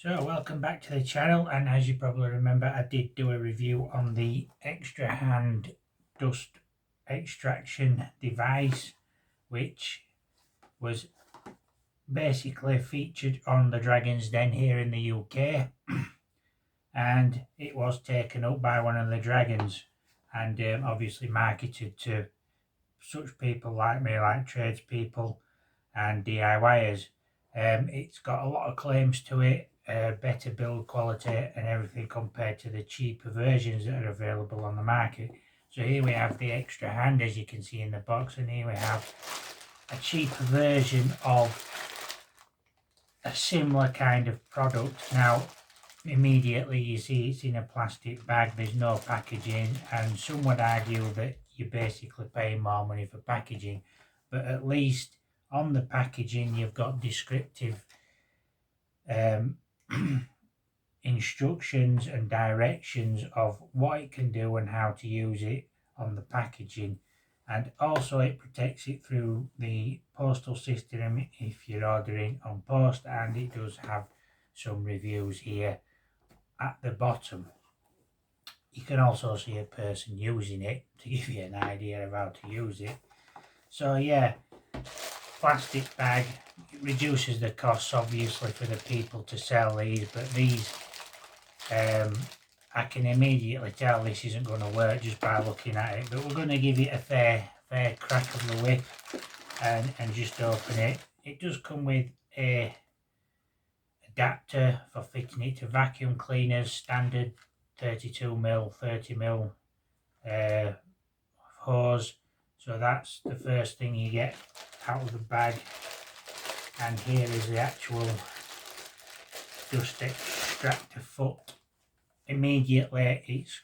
So welcome back to the channel, and as you probably remember, I did do a review on the extra hand dust extraction device, which was basically featured on the Dragon's Den here in the UK and it was taken up by one of the dragons and obviously marketed to such people like me, like tradespeople and DIYers. It's got a lot of claims to it, better build quality and everything compared to the cheaper versions that are available on the market. So here we have the extra hand, as you can see in the box, and here we have a cheaper version of a similar kind of product. Now immediately you see it's in a plastic bag, there's no packaging, and some would argue that you're basically paying more money for packaging, but at least on the packaging you've got descriptive instructions and directions of what it can do and how to use it on the packaging, and also it protects it through the postal system if you're ordering on post, and it does have some reviews here at the bottom. You can also see a person using it to give you an idea of how to use it. So yeah, plastic bag, it reduces the costs obviously for the people to sell these, but these I can immediately tell this isn't going to work just by looking at it, but we're going to give it a fair crack of the whip and just open it. It does come with a adapter for fitting it to vacuum cleaners, standard 32mm, 30mm hose. So that's the first thing you get out of the bag, and here is the actual dust extractor foot. Immediately it's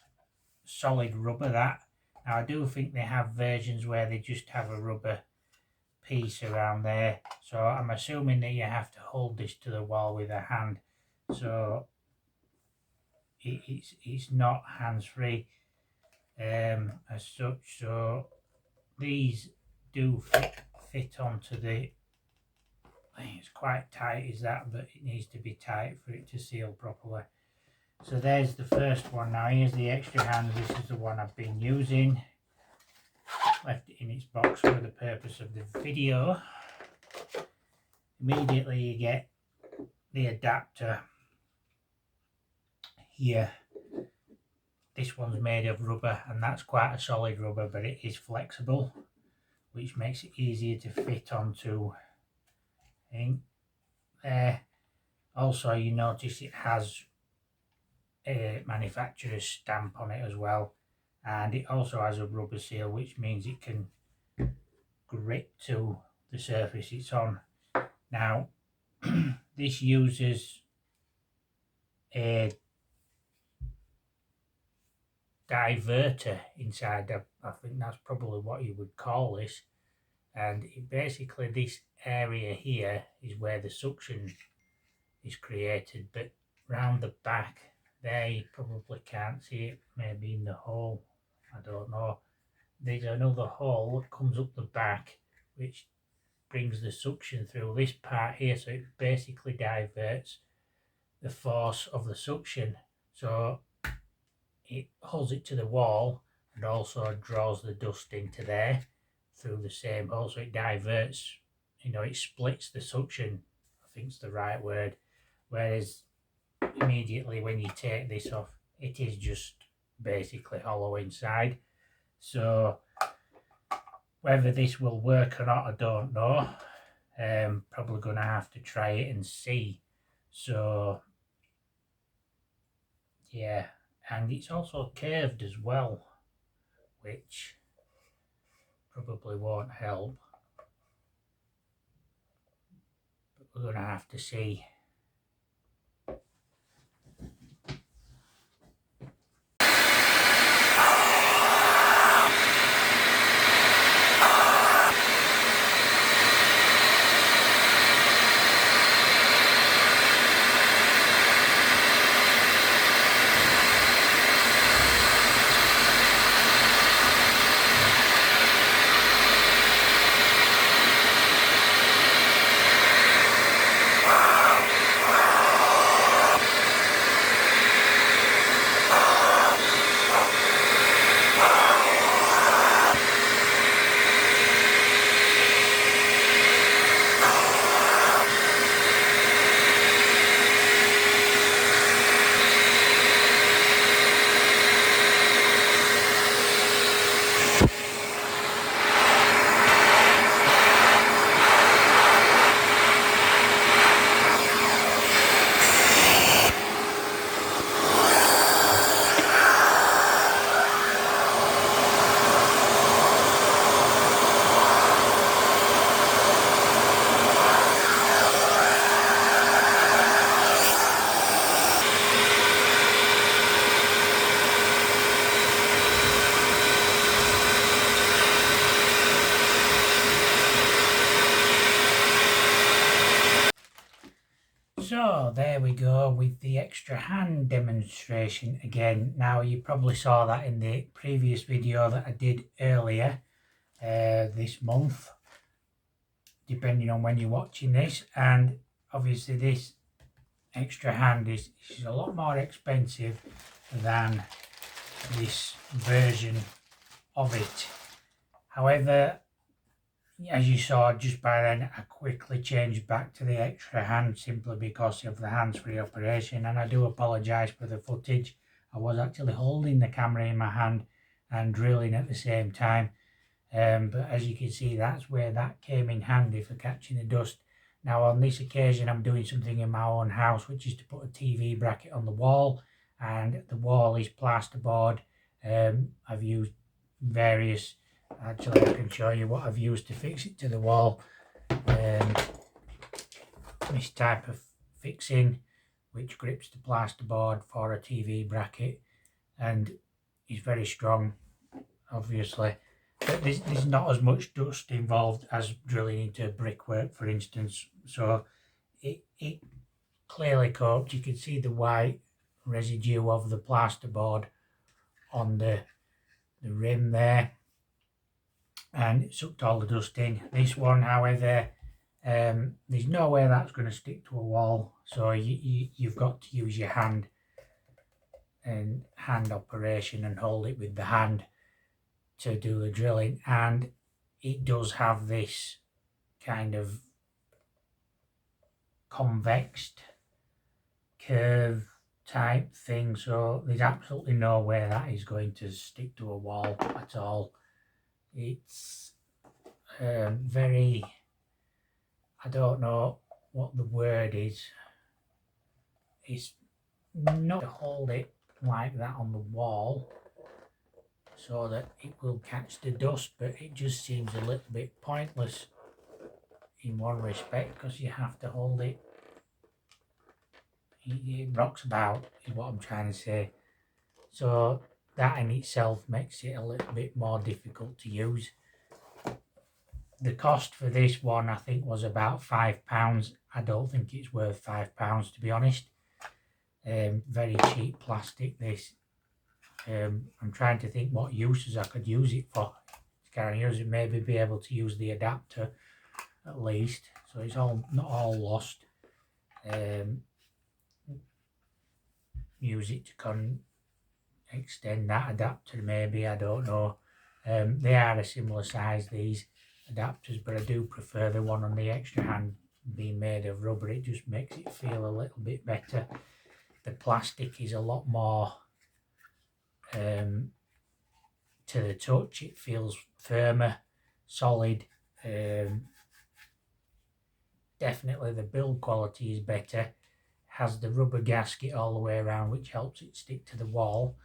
solid rubber. That now I do think they have versions where they just have a rubber piece around there, so I'm assuming that you have to hold this to the wall with a hand, so it's not hands-free as such. So these do fit onto the, I think it's quite tight is that, but it needs to be tight for it to seal properly. So there's the first one. Now here's the extra hand. This is the one I've been using. Left it in its box for the purpose of the video. Immediately you get the adapter here. This one's made of rubber, and that's quite a solid rubber, but it is flexible, which makes it easier to fit onto thing there. Also you notice it has a manufacturer's stamp on it as well, and it also has a rubber seal, which means it can grip to the surface it's on. Now this uses a diverter inside. I think that's probably what you would call this, and basically this area here is where the suction is created, but round the back there you probably can't see it, maybe in the hole, I don't know. There's another hole that comes up the back which brings the suction through this part here, so it basically diverts the force of the suction, so it holds it to the wall and also draws the dust into there through the same hole. So it diverts, it splits the suction, I think it's the right word, whereas immediately when you take this off it is just basically hollow inside. So whether this will work or not I don't know. Probably gonna have to try it and see. So yeah, and it's also curved as well, which probably won't help, but we're gonna have to see. So there we go with the extra hand demonstration again. Now you probably saw that in the previous video that I did earlier this month, depending on when you're watching this, and obviously this extra hand is a lot more expensive than this version of it. However, as you saw just by then, I quickly changed back to the extra hand simply because of the hands-free operation, and I do apologise for the footage. I was actually holding the camera in my hand and drilling at the same time, but as you can see, that's where that came in handy for catching the dust. Now on this occasion I'm doing something in my own house, which is to put a TV bracket on the wall, and the wall is plasterboard. I've used various, actually I can show you what I've used to fix it to the wall. This type of fixing which grips the plasterboard for a TV bracket and is very strong, obviously. But there's not as much dust involved as drilling into brickwork, for instance. So it clearly coped. You can see the white residue of the plasterboard on the rim there, and it sucked all the dust in. This one, however, there's no way that's going to stick to a wall, so you've got to use your hand and hand operation and hold it with the hand to do the drilling. And it does have this kind of convexed curve type thing, so there's absolutely no way that is going to stick to a wall at all. It's very, I don't know what the word is. It's not to hold it like that on the wall so that it will catch the dust, but it just seems a little bit pointless in one respect, because you have to hold it. It rocks about is what I'm trying to say. So that in itself makes it a little bit more difficult to use. The cost for this one I think was about £5. I don't think it's worth £5 to be honest. Very cheap plastic this. I'm trying to think what uses I could use it for. Can I use it? Maybe be able to use the adapter at least, so it's all not all lost. Use it to extend that adapter maybe, I don't know. They are a similar size, these adapters, but I do prefer the one on the extra hand being made of rubber. It just makes it feel a little bit better. The plastic is a lot more to the touch. It feels firmer, solid. Definitely the build quality is better. Has the rubber gasket all the way around, which helps it stick to the wall.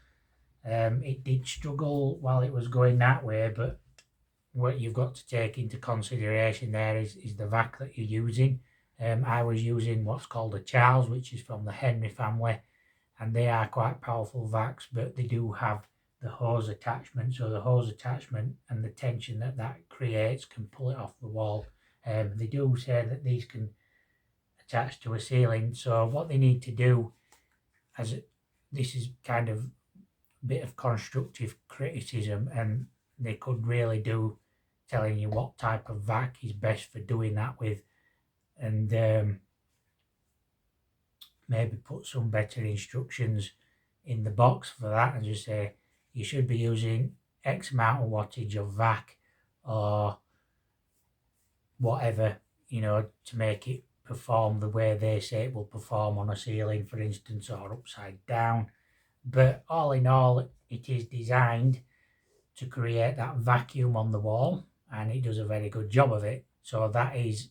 It did struggle while it was going that way, but what you've got to take into consideration there is the vac that you're using. I was using what's called a Charles, which is from the Henry family, and they are quite powerful vacs, but they do have the hose attachment, so the hose attachment and the tension that creates can pull it off the wall. They do say that these can attach to a ceiling, so what they need to do, this is kind of a bit of constructive criticism, and they could really do telling you what type of vac is best for doing that with, and maybe put some better instructions in the box for that, and just say you should be using X amount of wattage of vac or whatever, you know, to make it perform the way they say it will perform on a ceiling, for instance, or upside down. But all in all, it is designed to create that vacuum on the wall, and it does a very good job of it. So that is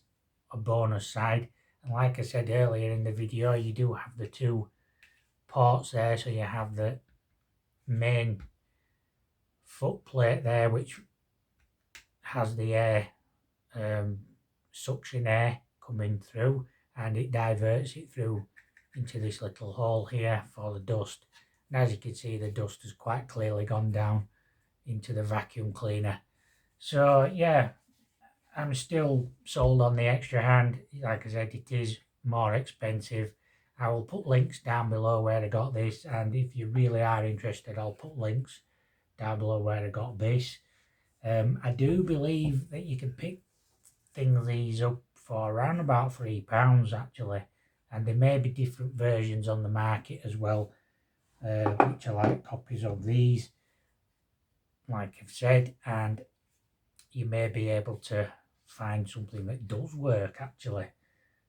a bonus side. And like I said earlier in the video, you do have the two ports there. So you have the main foot plate there, which has the air, suction air coming through, and it diverts it through into this little hole here for the dust. And as you can see, the dust has quite clearly gone down into the vacuum cleaner. So yeah, I'm still sold on the extra hand. Like I said, it is more expensive. I will put links down below where I got this, and if you really are interested, I'll put links down below where I got this. I do believe that you can pick these up for around about £3 actually, and there may be different versions on the market as well, which are like copies of these, like I've said, and you may be able to find something that does work actually.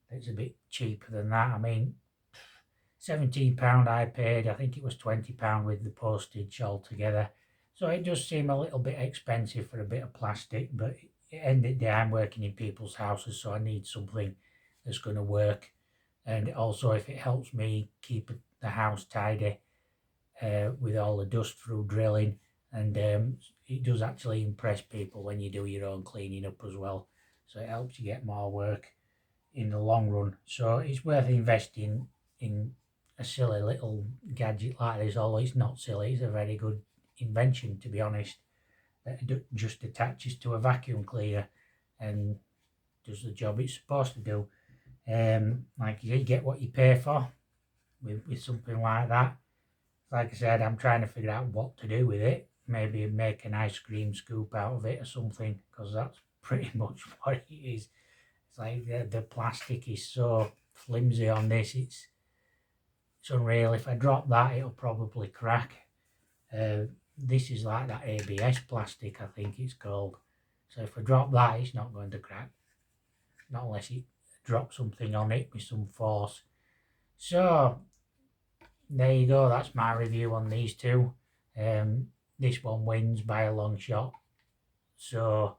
It's a bit cheaper than that. I mean, £17 I paid, I think it was £20 with the postage altogether. So it does seem a little bit expensive for a bit of plastic, but at the end of the day, I'm working in people's houses, so I need something that's going to work. And also, if it helps me keep the house tidy with all the dust through drilling, and it does actually impress people when you do your own cleaning up as well. So it helps you get more work in the long run. So it's worth investing in a silly little gadget like this, although it's not silly, it's a very good invention, to be honest, that just attaches to a vacuum cleaner and does the job it's supposed to do. Like you get what you pay for with something like that. Like I said, I'm trying to figure out what to do with it. Maybe make an ice cream scoop out of it or something, because that's pretty much what it is. It's like the plastic is so flimsy on this, it's unreal. If I drop that, it'll probably crack. This is like that ABS plastic, I think it's called. So if I drop that, it's not going to crack. Not unless you drop something on it with some force. So there you go, that's my review on these two. This one wins by a long shot. So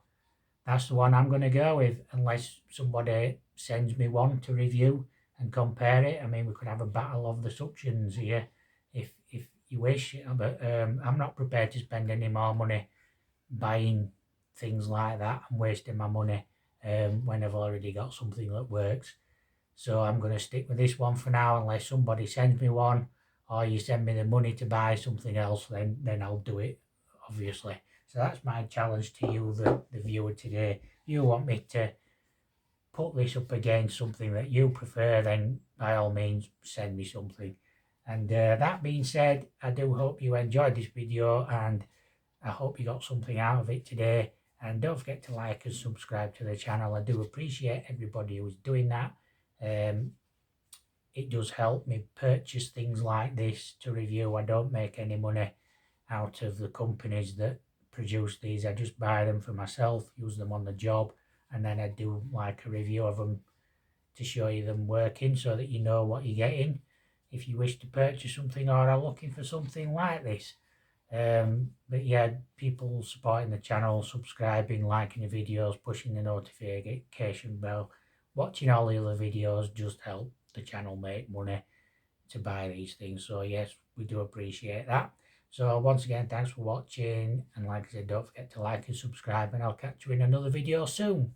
that's the one I'm going to go with, unless somebody sends me one to review and compare it. I mean, we could have a battle of the suctions here if you wish, but I'm not prepared to spend any more money buying things like that and wasting my money when I've already got something that works. So I'm going to stick with this one for now, unless somebody sends me one or you send me the money to buy something else, then I'll do it, obviously. So that's my challenge to you, the viewer today. If you want me to put this up against something that you prefer, then by all means send me something. And that being said, I do hope you enjoyed this video, and I hope you got something out of it today. And don't forget to like and subscribe to the channel. I do appreciate everybody who's doing that. It does help me purchase things like this to review. I don't make any money out of the companies that produce these. I just buy them for myself, use them on the job, and then I do like a review of them to show you them working, so that you know what you're getting if you wish to purchase something or are looking for something like this. But yeah, people supporting the channel, subscribing, liking the videos, pushing the notification bell, watching all the other videos just help the channel make money to buy these things. So yes, we do appreciate that. So once again, thanks for watching, and like I said, don't forget to like and subscribe, and I'll catch you in another video soon.